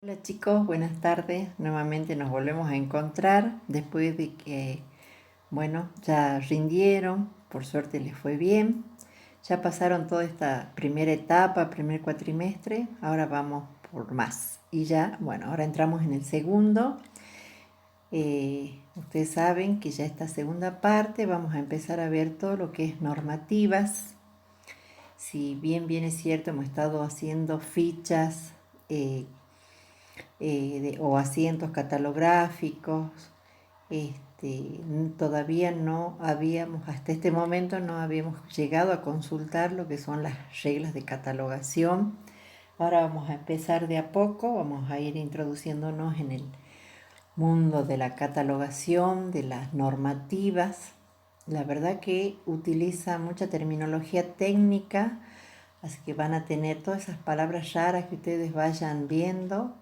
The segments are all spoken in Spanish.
Hola chicos, buenas tardes. Nuevamente nos volvemos a encontrar después de que, bueno, ya rindieron, por suerte les fue bien. Ya pasaron toda esta primera etapa, primer cuatrimestre, ahora vamos por más. Y ya, bueno, ahora entramos en el segundo. Ustedes saben que ya esta segunda parte vamos a empezar a ver todo lo que es normativas. Si bien es cierto, hemos estado haciendo fichas, o asientos catalográficos. Todavía no habíamos, hasta este momento no habíamos llegado a consultar lo que son las reglas de catalogación. Ahora vamos a empezar de a poco, vamos a ir introduciéndonos en el mundo de la catalogación, de las normativas. La verdad que utiliza mucha terminología técnica, así que van a tener todas esas palabras raras que ustedes vayan viendo.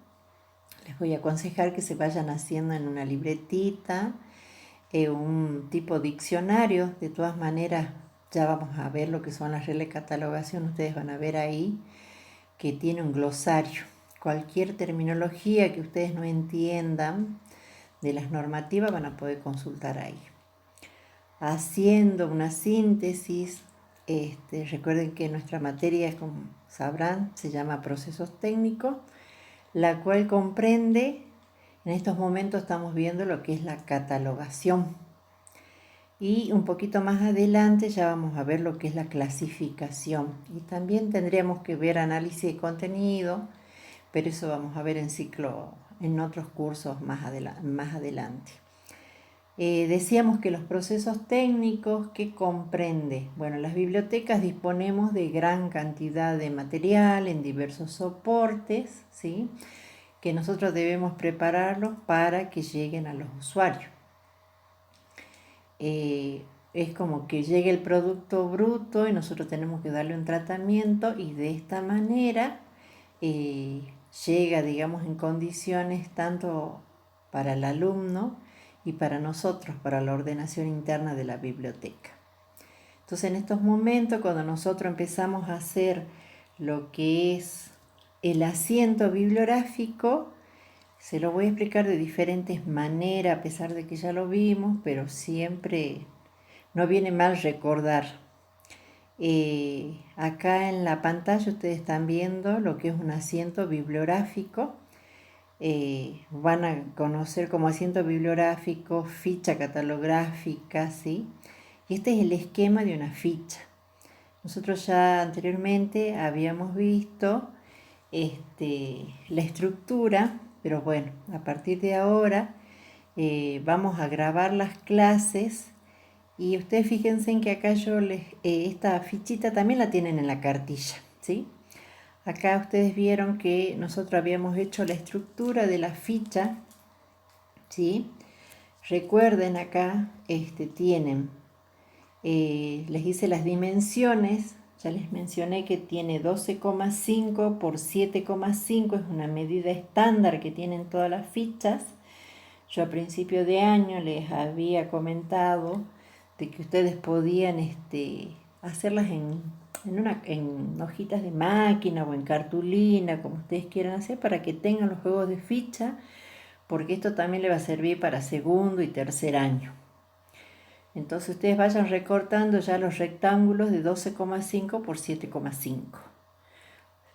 Les voy a aconsejar que se vayan haciendo en una libretita, un tipo diccionario. De todas maneras, ya vamos a ver lo que son las reglas de catalogación. Ustedes van a ver ahí que tiene un glosario. Cualquier terminología que ustedes no entiendan de las normativas van a poder consultar ahí. Haciendo una síntesis, recuerden que nuestra materia, como sabrán, se llama procesos técnicos, la cual comprende, en estos momentos estamos viendo lo que es la catalogación. Y un poquito más adelante ya vamos a ver lo que es la clasificación. Y también tendríamos que ver análisis de contenido, pero eso vamos a ver en otros cursos más adelante. Decíamos que los procesos técnicos, ¿qué comprende? Bueno, en las bibliotecas disponemos de gran cantidad de material en diversos soportes, ¿sí?, que nosotros debemos prepararlos para que lleguen a los usuarios. Es como que llegue el producto bruto y nosotros tenemos que darle un tratamiento, y de esta manera llega, digamos, en condiciones tanto para el alumno y para nosotros, para la ordenación interna de la biblioteca. Entonces, en estos momentos, cuando nosotros empezamos a hacer lo que es el asiento bibliográfico, se lo voy a explicar de diferentes maneras, a pesar de que ya lo vimos, pero siempre no viene mal recordar. Acá en la pantalla ustedes están viendo lo que es un asiento bibliográfico. Van a conocer como asiento bibliográfico, ficha catalográfica, ¿sí? Y este es el esquema de una ficha. Nosotros ya anteriormente habíamos visto la estructura, pero bueno, a partir de ahora vamos a grabar las clases, y ustedes fíjense en que acá esta fichita también la tienen en la cartilla, ¿sí? Acá ustedes vieron que nosotros habíamos hecho la estructura de la ficha, ¿sí? Recuerden acá, tienen, les hice las dimensiones. Ya les mencioné que tiene 12,5 por 7,5, es una medida estándar que tienen todas las fichas. Yo a principio de año les había comentado de que ustedes podían hacerlas en hojitas de máquina o en cartulina, como ustedes quieran hacer, para que tengan los juegos de ficha, porque esto también le va a servir para segundo y tercer año. Entonces ustedes vayan recortando ya los rectángulos de 12,5 por 7,5.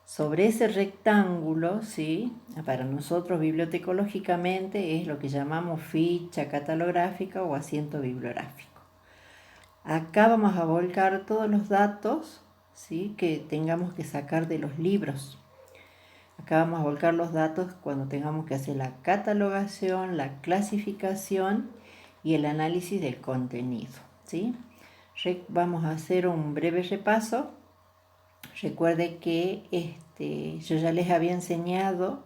Sobre ese rectángulo, ¿sí?, para nosotros bibliotecológicamente es lo que llamamos ficha catalográfica o asiento bibliográfico. Acá vamos a volcar todos los datos, ¿sí?, que tengamos que sacar de los libros. Acá vamos a volcar los datos cuando tengamos que hacer la catalogación, la clasificación y el análisis del contenido, ¿sí? Vamos a hacer un breve repaso. Recuerde que yo ya les había enseñado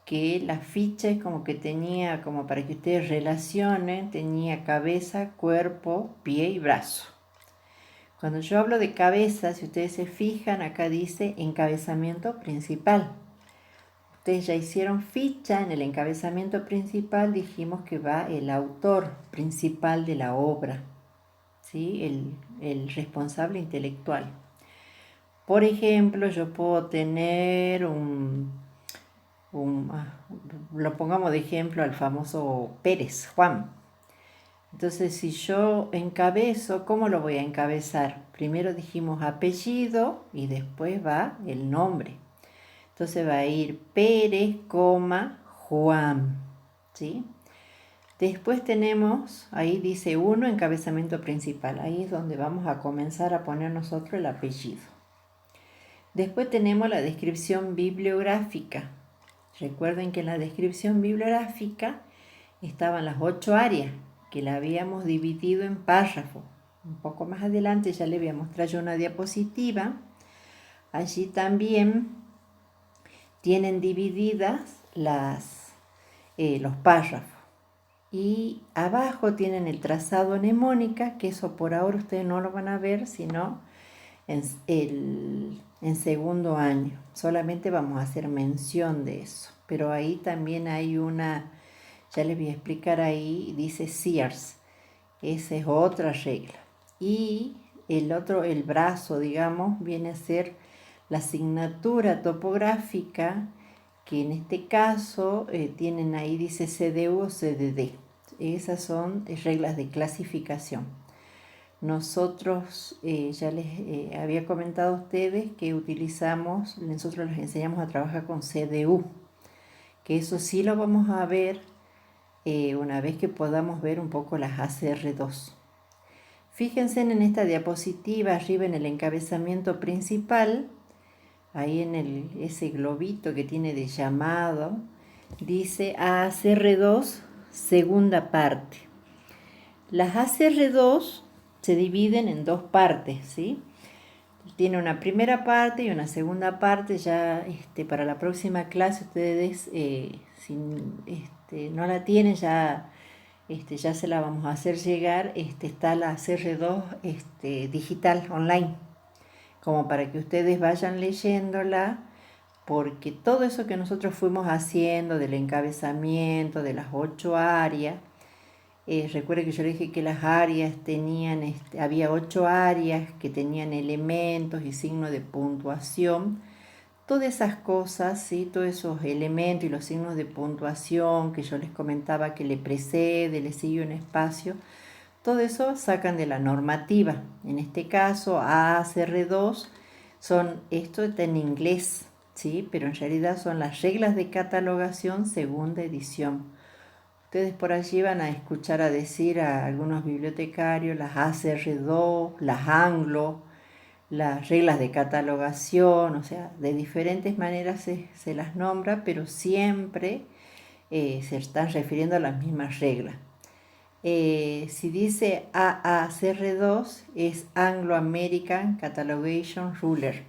que la ficha es como que tenía, como para que ustedes relacionen, tenía cabeza, cuerpo, pie y brazo. Cuando yo hablo de cabeza, si ustedes se fijan, acá dice encabezamiento principal. Ustedes ya hicieron ficha, en el encabezamiento principal dijimos que va el autor principal de la obra, ¿sí?, el responsable intelectual. Por ejemplo, yo puedo tener lo pongamos de ejemplo al famoso Pérez, Juan. Entonces, si yo encabezo, ¿cómo lo voy a encabezar? Primero dijimos apellido y después va el nombre. Entonces va a ir Pérez, Juan, ¿sí? Después tenemos, ahí dice 1, encabezamiento principal. Ahí es donde vamos a comenzar a poner nosotros el apellido. Después tenemos la descripción bibliográfica. Recuerden que en la descripción bibliográfica estaban las 8 áreas, que la habíamos dividido en párrafos. Un poco más adelante ya le voy a mostrar yo una diapositiva. Allí también tienen divididas los párrafos. Y abajo tienen el trazado mnemónica, que eso por ahora ustedes no lo van a ver, sino en segundo año. Solamente vamos a hacer mención de eso. Pero ahí también hay ya les voy a explicar ahí, dice Sears. Esa es otra regla. Y el brazo, digamos, viene a ser la asignatura topográfica, que en este caso tienen ahí, dice CDU o CDD. Esas son reglas de clasificación. Nosotros, ya les había comentado a ustedes que nosotros les enseñamos a trabajar con CDU, que eso sí lo vamos a ver una vez que podamos ver un poco las ACR2. Fíjense en esta diapositiva, arriba en el encabezamiento principal, ahí en ese globito que tiene de llamado, dice ACR2, segunda parte. Las ACR2 se dividen en dos partes, ¿sí? Tiene una primera parte y una segunda parte. Ya para la próxima clase ustedes, si no la tienen, ya se la vamos a hacer llegar. Está la ACR2 digital online, como para que ustedes vayan leyéndola, porque todo eso que nosotros fuimos haciendo del encabezamiento, de las 8 áreas, recuerde que yo le dije que las áreas tenían, había 8 áreas que tenían elementos y signos de puntuación. Todas esas cosas, ¿sí? Todos esos elementos y los signos de puntuación que yo les comentaba que le precede, le sigue un espacio, todo eso sacan de la normativa. En este caso, ACR2 esto está en inglés, ¿sí? Pero en realidad son las reglas de catalogación segunda edición. Ustedes por allí van a escuchar a decir a algunos bibliotecarios las ACR2, las Anglo, las reglas de catalogación, o sea, de diferentes maneras se las nombra, pero siempre se están refiriendo a las mismas reglas. Si dice AACR2 es Anglo American Catalogation Ruler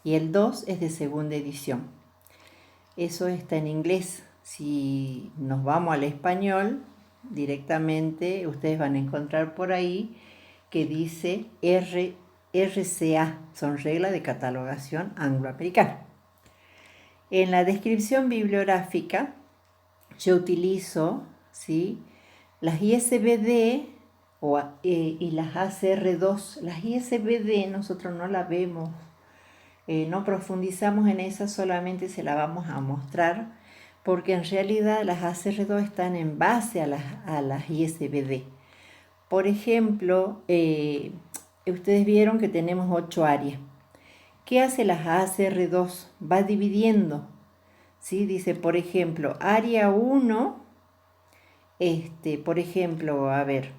y el 2 es de segunda edición. Eso está en inglés. Si nos vamos al español, directamente ustedes van a encontrar por ahí que dice RCA, son reglas de catalogación angloamericana. En la descripción bibliográfica yo utilizo, ¿sí?, las ISBD y las ACR2. Las ISBD nosotros no las vemos, no profundizamos en esas, solamente se la vamos a mostrar, porque en realidad las ACR2 están en base a las ISBD. Por ejemplo, ustedes vieron que tenemos 8 áreas. ¿Qué hace las ACR2? Va dividiendo, ¿sí? Dice, por ejemplo, área 1, por ejemplo, a ver,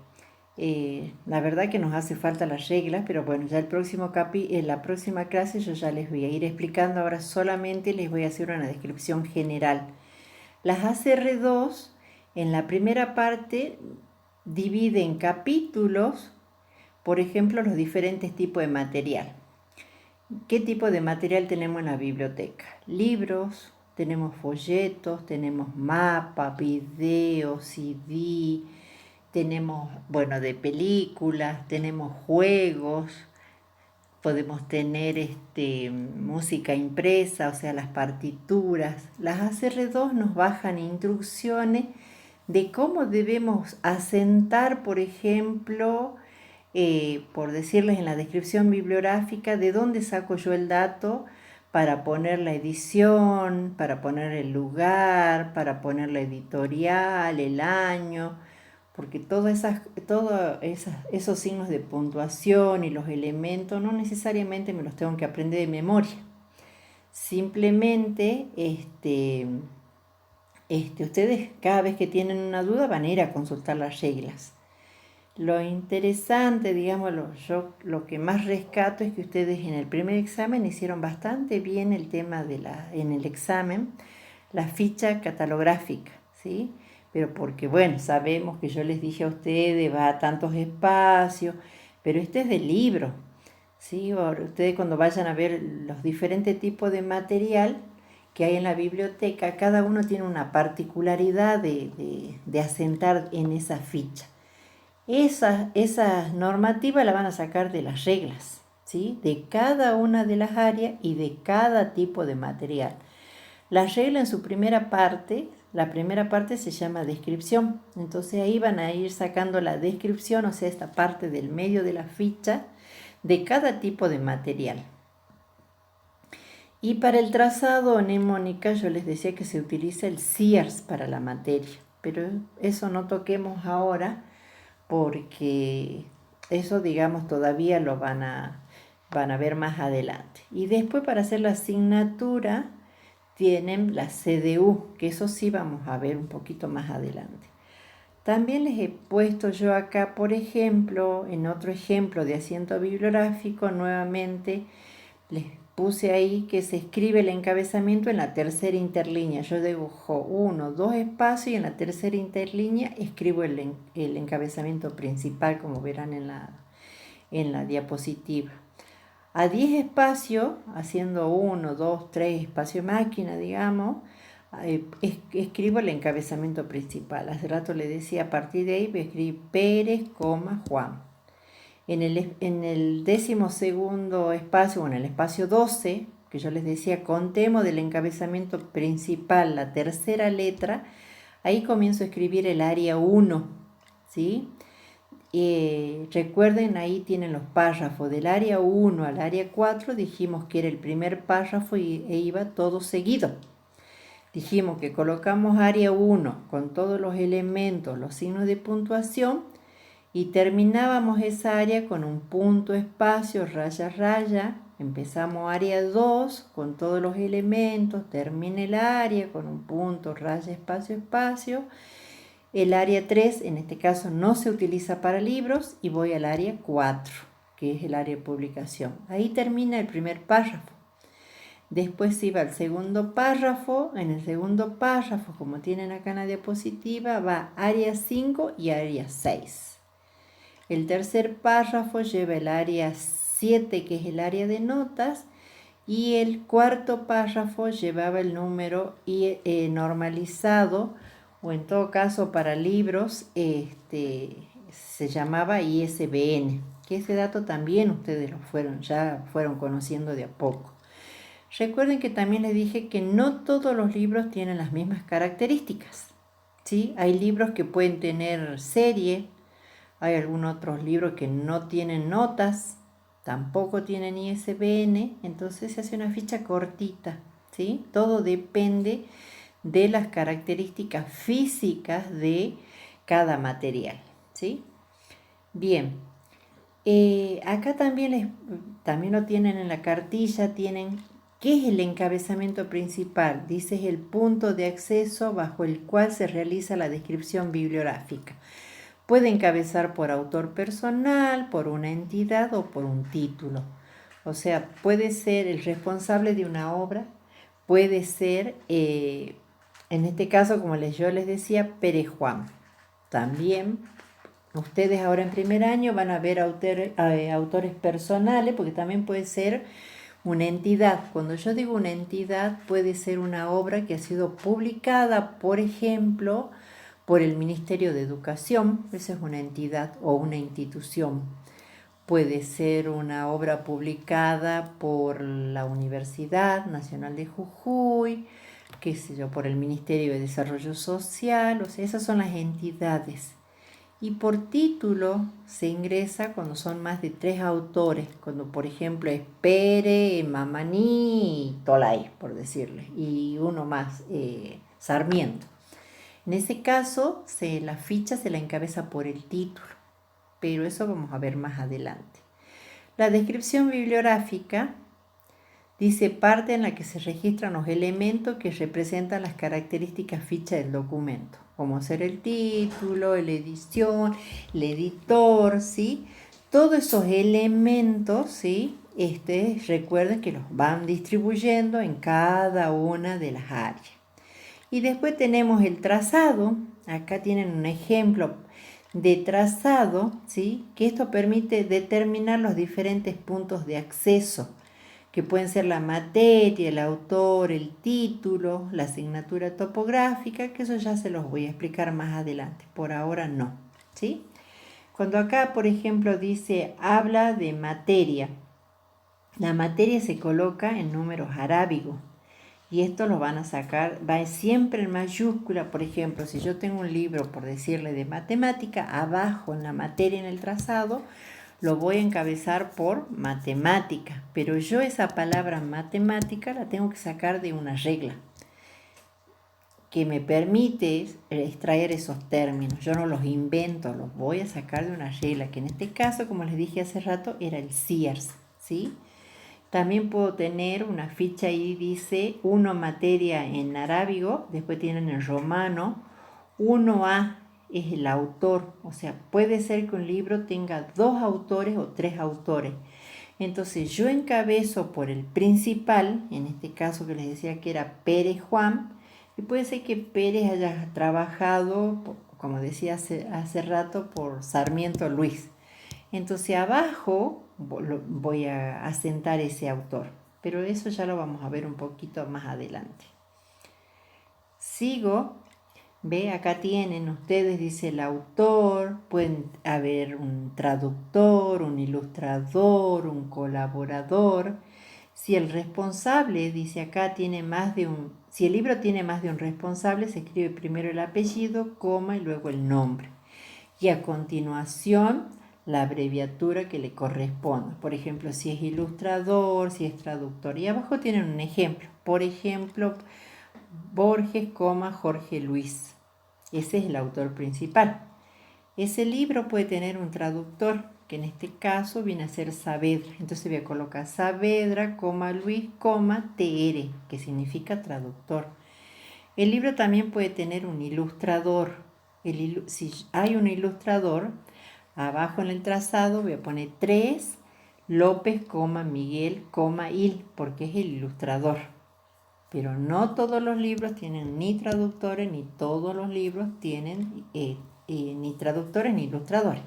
la verdad que nos hace falta las reglas, pero bueno, ya en la próxima clase yo ya les voy a ir explicando. Ahora solamente les voy a hacer una descripción general. Las ACR2 en la primera parte divide en capítulos, por ejemplo, los diferentes tipos de material. ¿Qué tipo de material tenemos en la biblioteca? Libros, tenemos folletos, tenemos mapas, videos, CD, tenemos, bueno, de películas, tenemos juegos, podemos tener música impresa, o sea, las partituras. Las ACR2 nos bajan instrucciones de cómo debemos asentar, por ejemplo, por decirles en la descripción bibliográfica, de dónde saco yo el dato para poner la edición, para poner el lugar, para poner la editorial, el año, porque esos signos de puntuación y los elementos no necesariamente me los tengo que aprender de memoria. Simplemente ustedes cada vez que tienen una duda van a ir a consultar las reglas. Lo interesante, digámoslo, yo lo que más rescato es que ustedes en el primer examen hicieron bastante bien el tema en el examen, la ficha catalográfica, ¿sí? Pero porque, bueno, sabemos que yo les dije a ustedes, va a tantos espacios, pero este es del libro, ¿sí? Ustedes cuando vayan a ver los diferentes tipos de material que hay en la biblioteca, cada uno tiene una particularidad de asentar en esa ficha. Esa normativa la van a sacar de las reglas, ¿sí? De cada una de las áreas y de cada tipo de material. La regla en su primera parte, la primera parte se llama descripción. Entonces ahí van a ir sacando la descripción, o sea, esta parte del medio de la ficha de cada tipo de material. Y para el trazado mnemónica yo les decía que se utiliza el CIARS para la materia, pero eso no toquemos ahora porque eso, digamos, todavía lo van a ver más adelante. Y después para hacer la asignatura tienen la CDU, que eso sí vamos a ver un poquito más adelante. También les he puesto yo acá, por ejemplo, en otro ejemplo de asiento bibliográfico, nuevamente les puse ahí que se escribe el encabezamiento en la tercera interlínea. Yo dibujo 1, 2 espacios y en la tercera interlínea escribo el encabezamiento principal, como verán en la diapositiva. A 10 espacios, haciendo 1, 2, 3 espacio máquina, digamos, escribo el encabezamiento principal. Hace rato le decía, a partir de ahí voy a escribir Pérez, Juan. En el 12º espacio, o en el espacio 12, que yo les decía, contemos del encabezamiento principal la tercera letra, ahí comienzo a escribir el área 1, ¿sí? Recuerden, ahí tienen los párrafos del área 1 al área 4, dijimos que era el primer párrafo e iba todo seguido. Dijimos que colocamos área 1 con todos los elementos, los signos de puntuación, y terminábamos esa área con un punto, espacio, raya, raya. Empezamos área 2 con todos los elementos, termina el área con un punto, raya, espacio, espacio. El área 3 en este caso no se utiliza para libros y voy al área 4, que es el área de publicación. Ahí termina el primer párrafo. Después se va al segundo párrafo. En el segundo párrafo, como tienen acá en la diapositiva, va área 5 y área 6. El tercer párrafo lleva el área 7, que es el área de notas, y el cuarto párrafo llevaba el número normalizado, o en todo caso para libros se llamaba ISBN, que ese dato también ustedes ya fueron conociendo de a poco. Recuerden que también les dije que no todos los libros tienen las mismas características, ¿sí? Hay libros que pueden tener serie. Hay algunos otros libros que no tienen notas, tampoco tienen ISBN, entonces se hace una ficha cortita, ¿sí? Todo depende de las características físicas de cada material, ¿sí? Bien, acá también lo tienen en la cartilla, tienen ¿qué es el encabezamiento principal? Dice es el punto de acceso bajo el cual se realiza la descripción bibliográfica. Puede encabezar por autor personal, por una entidad o por un título. O sea, puede ser el responsable de una obra, puede ser, en este caso, como yo les decía, Pérez Juan. También ustedes ahora en primer año van a ver autores personales, porque también puede ser una entidad. Cuando yo digo una entidad, puede ser una obra que ha sido publicada, por ejemplo, por el Ministerio de Educación, esa es una entidad o una institución. Puede ser una obra publicada por la Universidad Nacional de Jujuy, qué sé yo, por el Ministerio de Desarrollo Social, o sea, esas son las entidades. Y por título se ingresa cuando son más de 3 autores, cuando por ejemplo es Pere, Mamani y Tolay, por decirle, y uno más, Sarmiento. En ese caso, la ficha se la encabeza por el título, pero eso vamos a ver más adelante. La descripción bibliográfica dice parte en la que se registran los elementos que representan las características ficha del documento, como ser el título, la edición, el editor, ¿sí? Todos esos elementos, ¿sí? Recuerden que los van distribuyendo en cada una de las áreas. Y después tenemos el trazado. Acá tienen un ejemplo de trazado, ¿sí? Que esto permite determinar los diferentes puntos de acceso, que pueden ser la materia, el autor, el título, la asignatura topográfica, que eso ya se los voy a explicar más adelante. Por ahora no, ¿sí? Cuando acá, por ejemplo, dice, habla de materia, la materia se coloca en números arábigos. Y esto lo van a sacar, va siempre en mayúscula. Por ejemplo, si yo tengo un libro, por decirle, de matemática, abajo en la materia, en el trazado, lo voy a encabezar por matemática. Pero yo esa palabra matemática la tengo que sacar de una regla que me permite extraer esos términos. Yo no los invento, los voy a sacar de una regla, que en este caso, como les dije hace rato, era el CIARS, ¿sí? También puedo tener una ficha ahí, dice 1 materia en arábigo, después tienen en romano, 1A es el autor, o sea, puede ser que un libro tenga 2 autores o 3 autores. Entonces yo encabezo por el principal, en este caso que les decía que era Pérez Juan, y puede ser que Pérez haya trabajado, como decía hace rato, por Sarmiento Luis. Entonces abajo voy a asentar ese autor, pero eso ya lo vamos a ver un poquito más adelante. Sigo, ve, acá tienen ustedes, dice el autor, pueden haber un traductor, un ilustrador, un colaborador. Si el responsable, dice acá, si el libro tiene más de un responsable, se escribe primero el apellido, coma y luego el nombre. Y a continuación la abreviatura que le corresponda. Por ejemplo, si es ilustrador, si es traductor. Y abajo tienen un ejemplo. Por ejemplo, Borges, Jorge Luis. Ese es el autor principal. Ese libro puede tener un traductor, que en este caso viene a ser Saavedra. Entonces voy a colocar Saavedra, Luis, TR, que significa traductor. El libro también puede tener un ilustrador. Si hay un ilustrador, abajo en el trazado voy a poner 3 López, Miguel, Il, porque es el ilustrador. Pero no todos los libros tienen ni traductores, ni todos los libros tienen ni traductores ni ilustradores.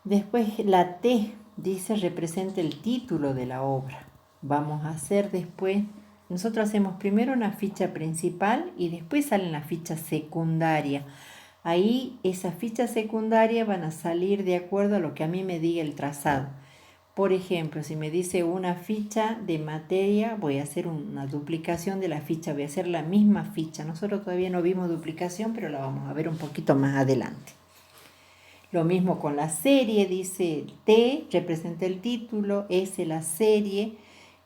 Después la T dice representa el título de la obra. Vamos a hacer después, nosotros hacemos primero una ficha principal y después salen las fichas secundarias. Ahí esas fichas secundarias van a salir de acuerdo a lo que a mí me diga el trazado. Por ejemplo, si me dice una ficha de materia, voy a hacer una duplicación de la ficha, voy a hacer la misma ficha. Nosotros todavía no vimos duplicación, pero la vamos a ver un poquito más adelante. Lo mismo con la serie, dice T, representa el título, S la serie,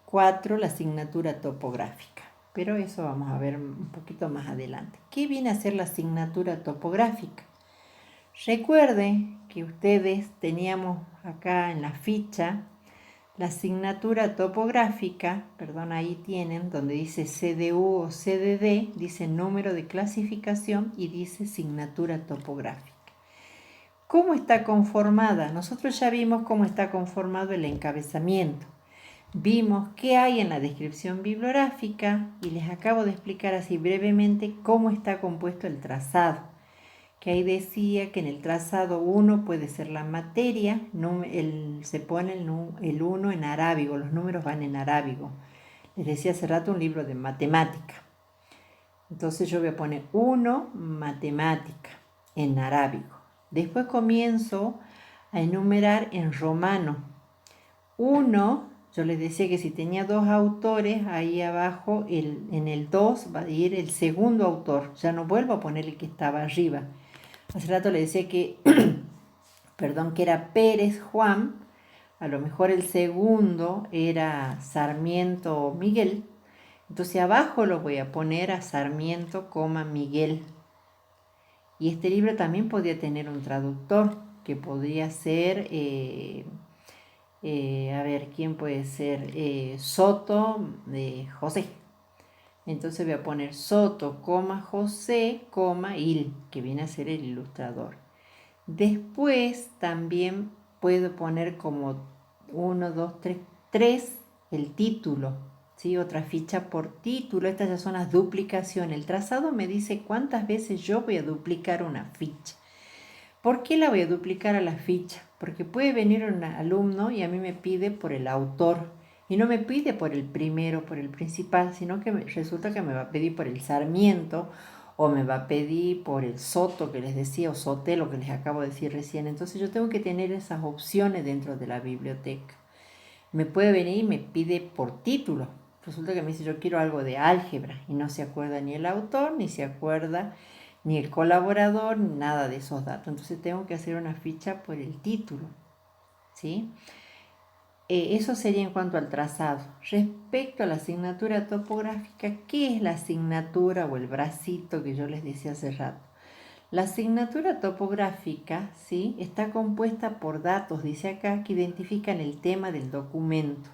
4 la asignatura topográfica. Pero eso vamos a ver un poquito más adelante. ¿Qué viene a ser la asignatura topográfica? Recuerden que ustedes teníamos acá en la ficha la asignatura topográfica, perdón, ahí tienen donde dice CDU o CDD, dice número de clasificación y dice asignatura topográfica. ¿Cómo está conformada? Nosotros ya vimos cómo está conformado el encabezamiento. Vimos qué hay en la descripción bibliográfica y les acabo de explicar así brevemente cómo está compuesto el trazado. Que ahí decía que en el trazado 1 puede ser la materia, se pone el 1 en arábigo, los números van en arábigo. Les decía hace rato un libro de matemática. Entonces yo voy a poner 1 matemática en arábigo. Después comienzo a enumerar en romano. 1, yo les decía que si tenía 2 autores, ahí abajo en el 2 va a ir el segundo autor. Ya no vuelvo a poner el que estaba arriba. Hace rato le decía que, perdón, que era Pérez Juan, a lo mejor el segundo era Sarmiento Miguel, entonces abajo lo voy a poner a Sarmiento, Miguel. Y este libro también podría tener un traductor, que podría ser, a ver, ¿quién puede ser? Soto de José. Entonces voy a poner Soto, José, Il, que viene a ser el ilustrador. Después también puedo poner como 1, 2, 3, 3 el título, ¿sí? Otra ficha por título. Estas ya son las duplicaciones. El trazado me dice cuántas veces yo voy a duplicar una ficha. ¿Por qué la voy a duplicar a la ficha? Porque puede venir un alumno y a mí me pide por el autor y no me pide por el primero, por el principal, sino que resulta que me va a pedir por el Sarmiento o me va a pedir por el Soto que les decía o Sotelo que les acabo de decir recién. Entonces yo tengo que tener esas opciones dentro de la biblioteca. Me puede venir y me pide por título. Resulta que me dice yo quiero algo de álgebra y no se acuerda ni el autor ni se acuerda ni el colaborador, ni nada de esos datos. Entonces tengo que hacer una ficha por el título, ¿sí? Eso sería en cuanto al trazado. Respecto a la asignatura topográfica, ¿qué es la asignatura o el bracito que yo les decía hace rato? La asignatura topográfica, ¿sí?, está compuesta por datos, dice acá, que identifican el tema del documento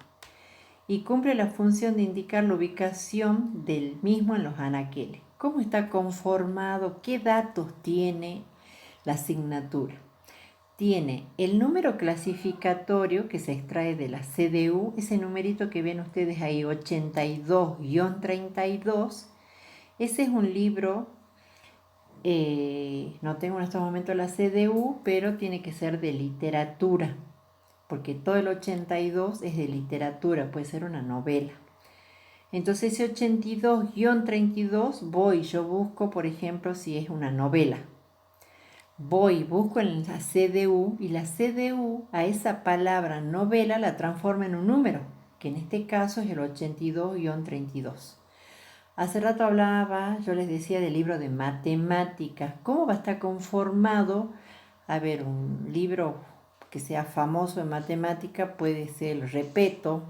y cumple la función de indicar la ubicación del mismo en los anaqueles. ¿Cómo está conformado? ¿Qué datos tiene la asignatura? Tiene el número clasificatorio que se extrae de la CDU, ese numerito que ven ustedes ahí, 82-32. Ese es un libro, no tengo en estos momentos la CDU, pero tiene que ser de literatura, porque todo el 82 es de literatura, puede ser una novela. Entonces ese 82-32 yo busco, por ejemplo, si es una novela. Busco en la CDU y la CDU a esa palabra novela la transforma en un número, que en este caso es el 82-32. Hace rato hablaba, yo les decía, del libro de matemáticas. ¿Cómo va a estar conformado? A ver, un libro que sea famoso en matemática puede ser el Repeto.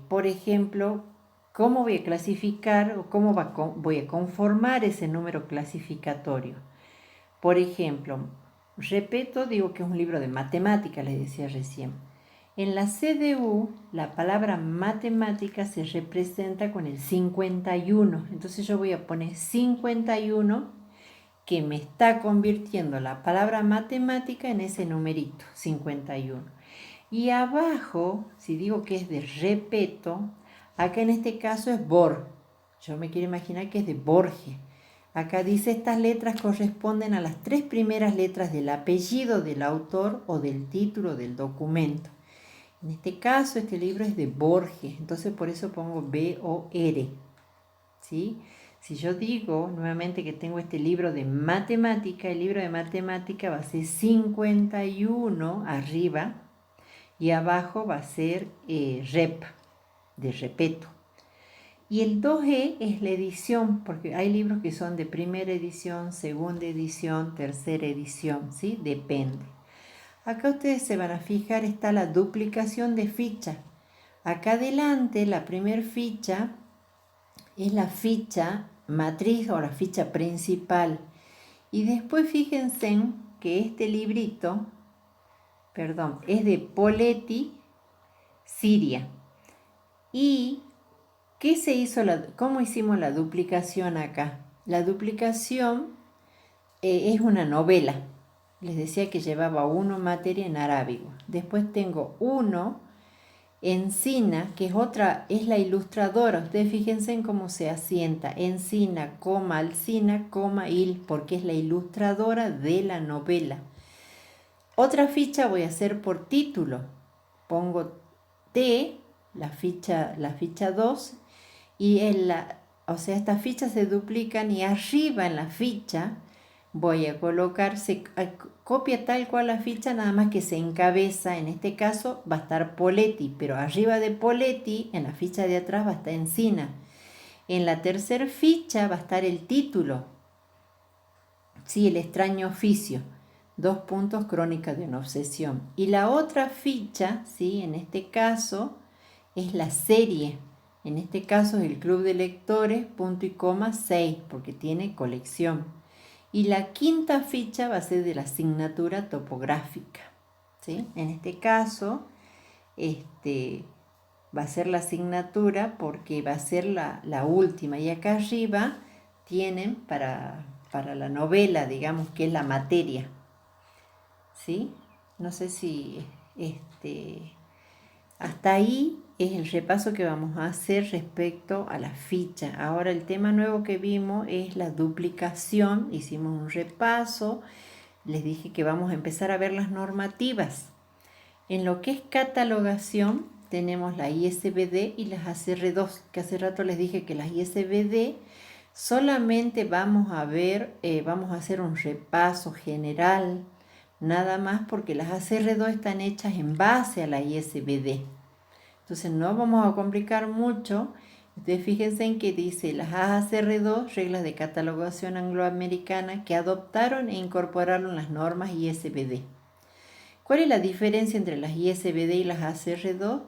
Por ejemplo, ¿cómo voy a clasificar o cómo voy a conformar ese número clasificatorio? Por ejemplo, Repeto, digo que es un libro de matemática, les decía recién. En la CDU, la palabra matemática se representa con el 51. Entonces yo voy a poner 51, que me está convirtiendo la palabra matemática en ese numerito, 51. Y abajo, si digo que es de Repeto, acá en este caso es Bor. Yo me quiero imaginar que es de Borges. Acá dice estas letras corresponden a las 3 primeras letras del apellido del autor o del título del documento. En este caso, este libro es de Borges, entonces por eso pongo B-O-R, ¿sí? Si yo digo nuevamente que tengo este libro de matemática, el libro de matemática va a ser 51 arriba y abajo va a ser rep, de repeto. Y el 2E es la edición, porque hay libros que son de primera edición, segunda edición, tercera edición, ¿sí? Depende. Acá ustedes se van a fijar, está la duplicación de ficha. Acá adelante, la primera ficha es la ficha matriz o la ficha principal. Y después fíjense que este librito, es de Poletti, Siria. ¿Y qué se hizo? ¿Cómo hicimos la duplicación acá? La duplicación es una novela. Les decía que llevaba uno materia en arábigo. Después tengo uno Encina, que es la ilustradora. Ustedes fíjense en cómo se asienta. Encina, Alcina, Il, porque es la ilustradora de la novela. Otra ficha voy a hacer por título. Pongo T, la ficha 2, y estas fichas se duplican y arriba en la ficha voy a colocar, copia tal cual la ficha, nada más que se encabeza, en este caso va a estar Poletti, pero arriba de Poletti, en la ficha de atrás va a estar Encina. En la tercera ficha va a estar el título, Sí, el extraño oficio. 2 puntos, crónica de una obsesión. Y la otra ficha, ¿sí? En este caso, es la serie. En este caso es el Club de Lectores, punto y coma 6, porque tiene colección. Y la quinta ficha va a ser de la asignatura topográfica, ¿sí? En este caso, va a ser la asignatura porque va a ser la última. Y acá arriba tienen para la novela, digamos, que es la materia, ¿sí? No sé si hasta ahí es el repaso que vamos a hacer respecto a la ficha. Ahora el tema nuevo que vimos es la duplicación. Hicimos un repaso. Les dije que vamos a empezar a ver las normativas. En lo que es catalogación tenemos la ISBD y las ACR2, que hace rato les dije que las ISBD solamente vamos a ver, vamos a hacer un repaso general, nada más porque las ACR2 están hechas en base a la ISBD. Entonces no vamos a complicar mucho. Ustedes fíjense en que dice las ACR2, reglas de catalogación angloamericana, que adoptaron e incorporaron las normas ISBD. ¿Cuál es la diferencia entre las ISBD y las ACR2?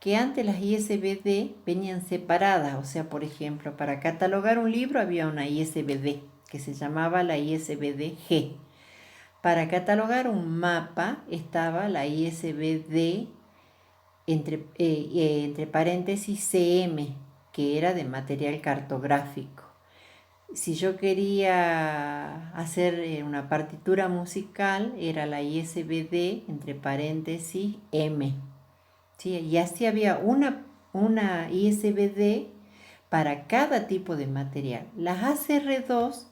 Que antes las ISBD venían separadas, o sea, por ejemplo, para catalogar un libro había una ISBD que se llamaba la ISBD G. Para catalogar un mapa estaba la ISBD entre paréntesis CM, que era de material cartográfico. Si yo quería hacer una partitura musical, era la ISBD entre paréntesis M. ¿Sí? Y así había una ISBD para cada tipo de material. Las ACR2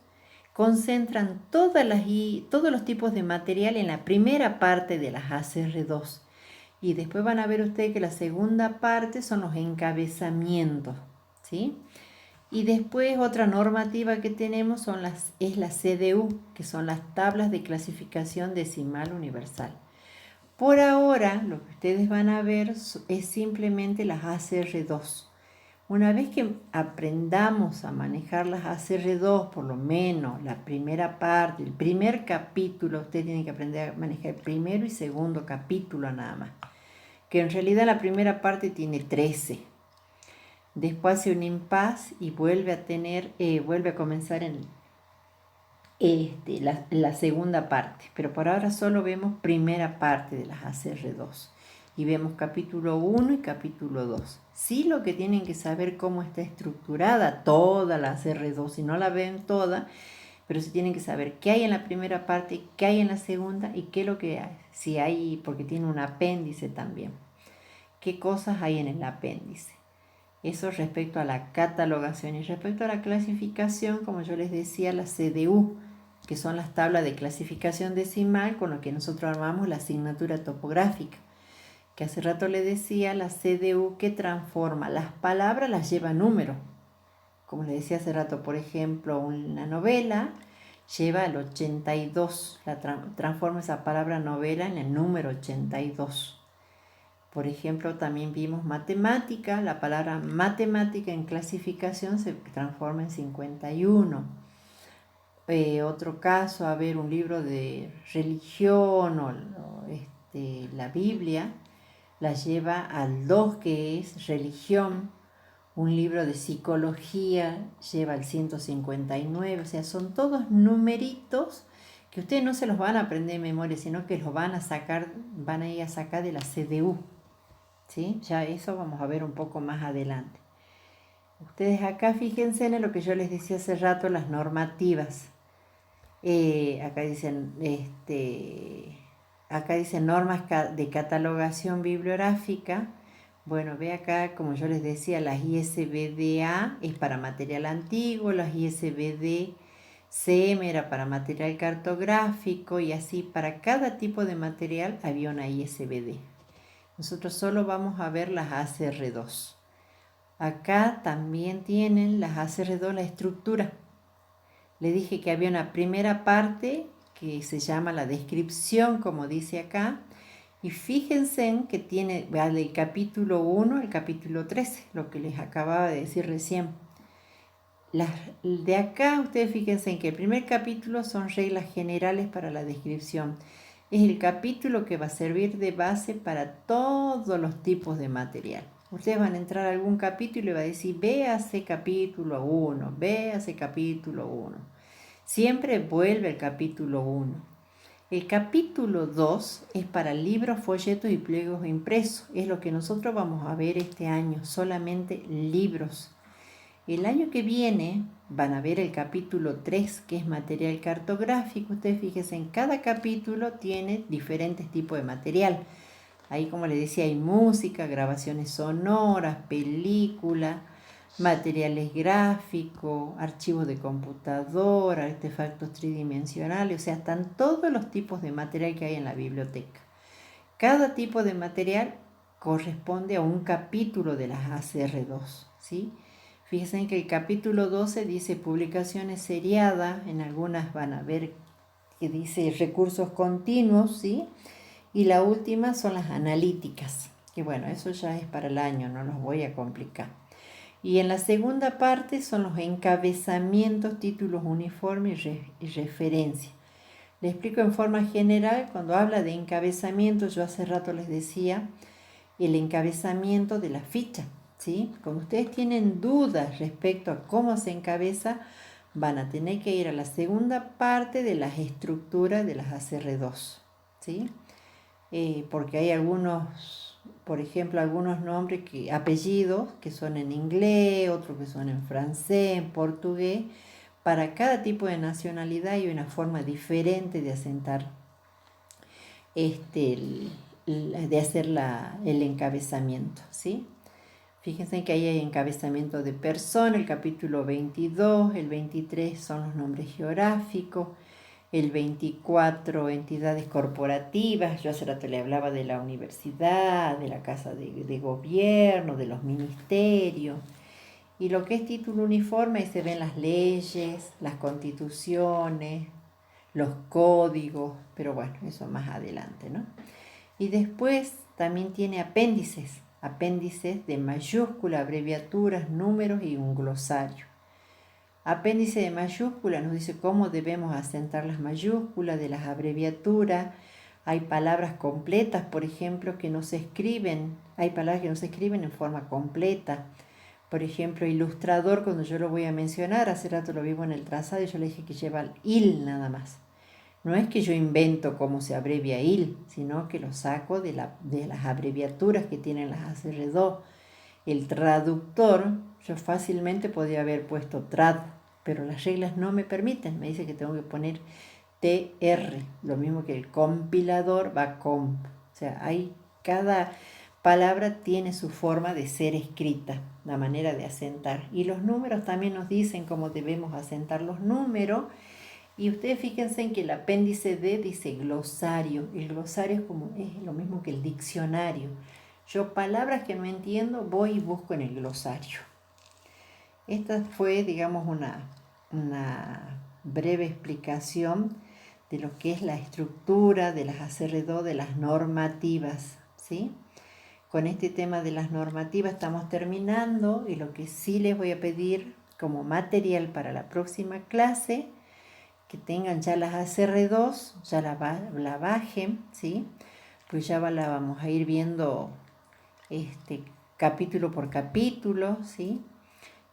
concentran todos los tipos de material en la primera parte de las ACR2. Y después van a ver ustedes que la segunda parte son los encabezamientos, ¿sí? Y después otra normativa que tenemos es la CDU, que son las tablas de clasificación decimal universal. Por ahora, lo que ustedes van a ver es simplemente las ACR2. Una vez que aprendamos a manejar las ACR2, por lo menos la primera parte, el primer capítulo, ustedes tienen que aprender a manejar el primero y segundo capítulo nada más. Que en realidad la primera parte tiene 13. Después hace un impasse y vuelve a comenzar en la segunda parte. Pero por ahora solo vemos primera parte de las ACR2. Y vemos capítulo 1 y capítulo 2. Sí, lo que tienen que saber cómo está estructurada toda la ACR2. Si no la ven toda, pero sí tienen que saber qué hay en la primera parte, qué hay en la segunda y qué es lo que hay. Si hay, porque tiene un apéndice también. ¿Qué cosas hay en el apéndice? Eso respecto a la catalogación. Y respecto a la clasificación, como yo les decía, la CDU, que son las tablas de clasificación decimal con lo que nosotros armamos la asignatura topográfica. Que hace rato les decía, la CDU que transforma las palabras, las lleva a número. Como les decía hace rato, por ejemplo, una novela lleva el 82, transforma esa palabra novela en el número 82. Por ejemplo, también vimos matemática, la palabra matemática en clasificación se transforma en 51. Otro caso, a ver, un libro de religión o la Biblia, la lleva al 2, que es religión. Un libro de psicología lleva al 159, o sea, son todos numeritos que ustedes no se los van a aprender de memoria, sino que los van a ir a sacar de la CDU. ¿Sí? Ya eso vamos a ver un poco más adelante. Ustedes acá fíjense en lo que yo les decía hace rato, las normativas. Acá dicen normas de catalogación bibliográfica. Bueno, ve acá, como yo les decía, las ISBD-A es para material antiguo, las ISBD-CM era para material cartográfico y así para cada tipo de material había una ISBD. Nosotros solo vamos a ver las ACR2. Acá también tienen las ACR2 la estructura. Le dije que había una primera parte que se llama la descripción, como dice acá. Y fíjense en que tiene del capítulo 1 al capítulo 13, lo que les acababa de decir recién. De acá ustedes fíjense en que el primer capítulo son reglas generales para la descripción. Es el capítulo que va a servir de base para todos los tipos de material. Ustedes van a entrar a algún capítulo y le va a decir, véase capítulo 1, véase capítulo 1. Siempre vuelve el capítulo 1. El capítulo 2 es para libros, folletos y pliegos impresos. Es lo que nosotros vamos a ver este año, solamente libros. El año que viene van a ver el capítulo 3, que es material cartográfico. Ustedes fíjense, en cada capítulo tiene diferentes tipos de material. Ahí, como les decía, hay música, grabaciones sonoras, películas, materiales gráficos, archivos de computadora, artefactos tridimensionales. O sea, están todos los tipos de material que hay en la biblioteca. Cada tipo de material corresponde a un capítulo de las ACR2, ¿sí? Fíjense que el capítulo 12 dice publicaciones seriadas, en algunas van a ver que dice recursos continuos, ¿sí? Y la última son las analíticas, que bueno, eso ya es para el año, no los voy a complicar. Y en la segunda parte son los encabezamientos, títulos uniformes y referencias. Le explico en forma general, cuando habla de encabezamiento, yo hace rato les decía, el encabezamiento de la ficha, ¿sí? Cuando ustedes tienen dudas respecto a cómo se encabeza, van a tener que ir a la segunda parte de las estructuras de las ACR2, ¿sí? Porque hay algunos, por ejemplo, algunos nombres, apellidos que son en inglés, otros que son en francés, en portugués. Para cada tipo de nacionalidad hay una forma diferente de asentar, de hacer el encabezamiento, ¿sí? Fíjense que ahí hay encabezamiento de persona, el capítulo 22, el 23 son los nombres geográficos, el 24 entidades corporativas, yo hace rato le hablaba de la universidad, de la casa de gobierno, de los ministerios, y lo que es título uniforme, ahí se ven las leyes, las constituciones, los códigos, pero bueno, eso más adelante, ¿no? Y después también tiene apéndices de mayúscula, abreviaturas, números y un glosario. Apéndice de mayúscula nos dice cómo debemos asentar las mayúsculas de las abreviaturas. Hay palabras completas, por ejemplo, que no se escriben, hay palabras que no se escriben en forma completa. Por ejemplo, ilustrador, cuando yo lo voy a mencionar, hace rato lo vivo en el trazado y yo le dije que lleva el il nada más. No es que yo invento cómo se abrevia il, sino que lo saco de las abreviaturas que tienen las ACR2. El traductor, yo fácilmente podría haber puesto trad, pero las reglas no me permiten. Me dice que tengo que poner TR, lo mismo que el compilador va comp. O sea, cada palabra tiene su forma de ser escrita, la manera de asentar. Y los números también nos dicen cómo debemos asentar los números. Y ustedes fíjense en que el apéndice D dice glosario. El glosario es lo mismo que el diccionario. Yo palabras que no entiendo voy y busco en el glosario. Esta fue, digamos, una breve explicación de lo que es la estructura de las ACR2, de las normativas, ¿sí? Con este tema de las normativas estamos terminando y lo que sí les voy a pedir como material para la próxima clase, que tengan ya las ACR2, ya la bajen, ¿sí? Pues ya la vamos a ir viendo capítulo por capítulo, ¿sí?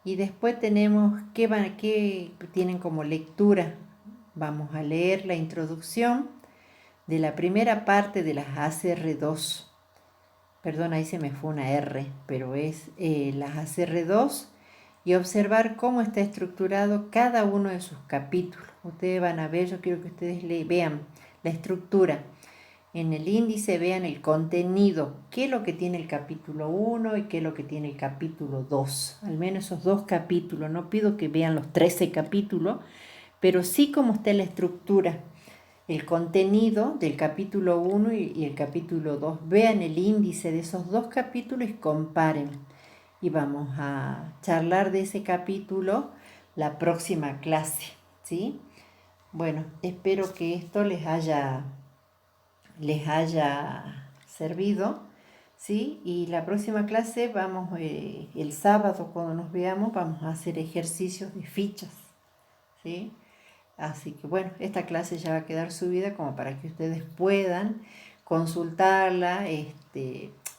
Y después tenemos qué tienen como lectura. Vamos a leer la introducción de la primera parte de las ACR2. Perdón, ahí se me fue una R, pero es las ACR2, y observar cómo está estructurado cada uno de sus capítulos. Ustedes van a ver, yo quiero que ustedes vean la estructura. En el índice vean el contenido, qué es lo que tiene el capítulo 1 y qué es lo que tiene el capítulo 2. Al menos esos dos capítulos. No pido que vean los 13 capítulos, pero sí cómo está la estructura, el contenido del capítulo 1 y el capítulo 2. Vean el índice de esos dos capítulos y comparen. Y vamos a charlar de ese capítulo la próxima clase, ¿sí? Bueno, espero que esto les haya servido. ¿sí? Y la próxima clase vamos, el sábado cuando nos veamos, vamos a hacer ejercicios de fichas, ¿sí? Así que bueno, esta clase ya va a quedar subida como para que ustedes puedan consultarla,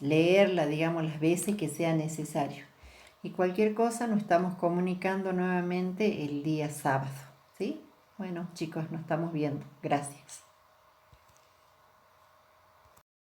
leerla, digamos, las veces que sea necesario. Y cualquier cosa nos estamos comunicando nuevamente el día sábado, ¿sí? Bueno, chicos, nos estamos viendo. Gracias.